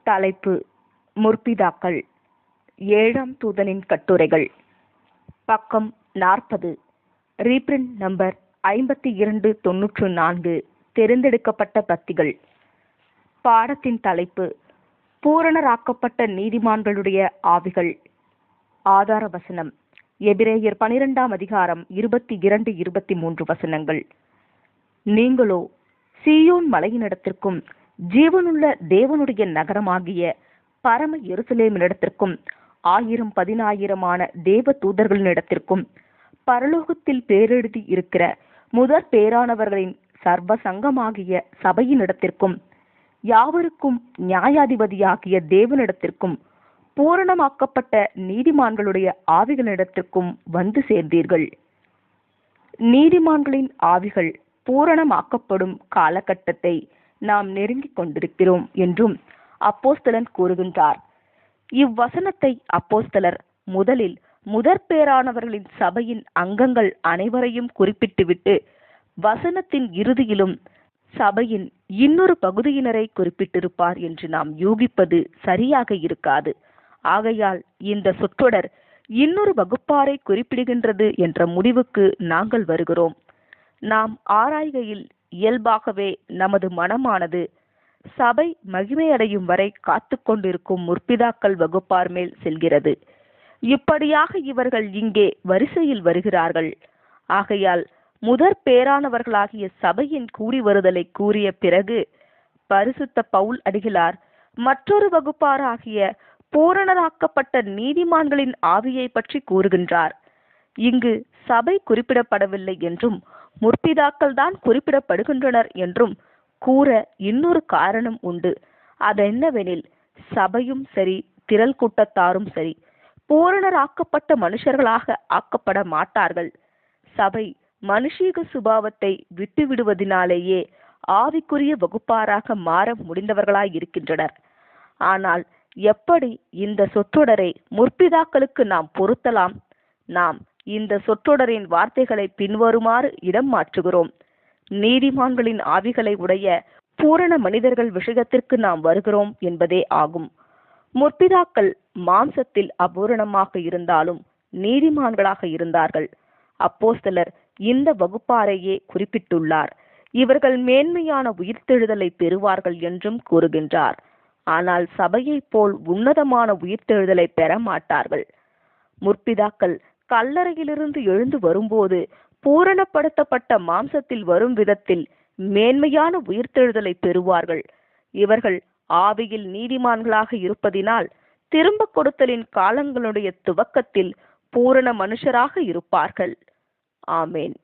தலைப்பு: முற்பிதாக்கள். 7ஆம் தூதனின் கட்டுரைகள். பக்கம் 40. Reprint number 5294. தேர்ந்தெடுக்கப்பட்ட பத்திகள். பாடத்தின் தலைப்பு: பூரணராக்கப்பட்ட நீதிமான்களுடைய ஆவிகள். ஆதார வசனம்: எபிரேயர் 12ஆம் அதிகாரம் 22-23 வசனங்கள். நீங்களோ சீயோன் மலையினிடத்திற்கும் ஜீவனுள்ள தேவனுடைய நகரமாகிய பரம எருசலேமினிடத்திற்கும் 1000-10,000 தேவ தூதர்களினிடத்திற்கும் பரலோகத்தில் பேரெழுதி இருக்கிற முதற் பேரானவர்களின் சர்வ சங்கமாகிய சபையினிடத்திற்கும் யாவருக்கும் நியாயாதிபதியாகிய தேவனிடத்திற்கும் பூரணமாக்கப்பட்ட நீதிமான்களுடைய ஆவிகளிடத்திற்கும் வந்து சேர்ந்தீர்கள். நீதிமான்களின் ஆவிகள் பூரணமாக்கப்படும் காலகட்டத்தை நாம் நெருங்கிக் கொண்டிருக்கிறோம் என்றும் அப்போஸ்தலன் கூறுகின்றார். இவ்வசனத்தை அப்போஸ்தலர் முதலில் முதற்பேரானவர்களின் சபையின் அங்கங்கள் அனைவரையும் குறிப்பிட்டுவிட்டு வசனத்தின் இறுதியிலும் சபையின் இன்னொரு பகுதியினரை குறிப்பிட்டிருப்பார் என்று நாம் யூகிப்பது சரியாக இருக்காது. ஆகையால் இந்த சொற்றொடர் இன்னொரு வகுப்பாரை குறிப்பிடுகின்றது என்ற முடிவுக்கு நாங்கள் வருகிறோம். நாம் ஆராய்கையில் இயல்பாகவே நமது மனமானது சபை மகிமையடையும் வரை காத்து கொண்டிருக்கும் முற்பிதாக்கள் வகுப்பார் மேல் செல்கிறது. இப்படியாக இவர்கள் இங்கே வரிசையில் வருகிறார்கள். ஆகையால் முதற் பேரானவர்களாகிய சபையின் கூடி வருதலை கூறிய பிறகு பரிசுத்த பவுல் அடிகளார் மற்றொரு வகுப்பாராகிய பூரணராக்கப்பட்ட நீதிமான்களின் ஆவியை பற்றி கூறுகின்றார். இங்கு சபை குறிப்பிடப்படவில்லை என்றும் முற்பிதாக்கள் தான் குறிப்பிடப்படுகின்றனர் என்றும் கூற இன்னொரு காரணம் உண்டு. அதென்னவெனில், சபையும் சரி திரள் கூட்டத்தாரும் சரி பூரணராக்கப்பட்ட மனுஷர்களாக ஆக்கப்பட மாட்டார்கள். சபை மனுஷீக சுபாவத்தை விட்டுவிடுவதினாலேயே ஆவிக்குரிய வகுப்பாராக மாற முடிந்தவர்களாயிருக்கின்றனர். ஆனால் எப்படி இந்த சொற்றொடரை முற்பிதாக்களுக்கு நாம் பொருத்தலாம்? நாம் இந்த சொற்றொடரின் வார்த்தைகளை பின்வருமாறு இடம் மாற்றுகிறோம். நீதிமான்களின் ஆவிகளை உடைய பூரண மனிதர்கள் விஷயத்திற்கு நாம் வருகிறோம் என்பதே ஆகும். முற்பிதாக்கள் மாம்சத்தில் அபூரணமாக இருந்தாலும் நீதிமான்களாக இருந்தார்கள். அப்போஸ்தலர் இந்த வகுப்பாரையே குறிப்பிட்டுள்ளார். இவர்கள் மேன்மையான உயிர்த்தெழுதலை பெறுவார்கள் என்றும் கூறுகின்றார். ஆனால் சபையைப் போல் உன்னதமான உயிர்த்தெழுதலை பெற மாட்டார்கள். முற்பிதாக்கள் கல்லறையிலிருந்து எழுந்து வரும்போது பூரணப்படுத்தப்பட்ட மாம்சத்தில் வரும் விதத்தில் மேன்மையான உயிர்த்தெழுதலை பெறுவார்கள். இவர்கள் ஆவியில் நீதிமான்களாக இருப்பதினால் திரும்ப கொடுத்தலின் காலங்களுடைய துவக்கத்தில் பூரண மனுஷராக இருப்பார்கள். ஆமேன்.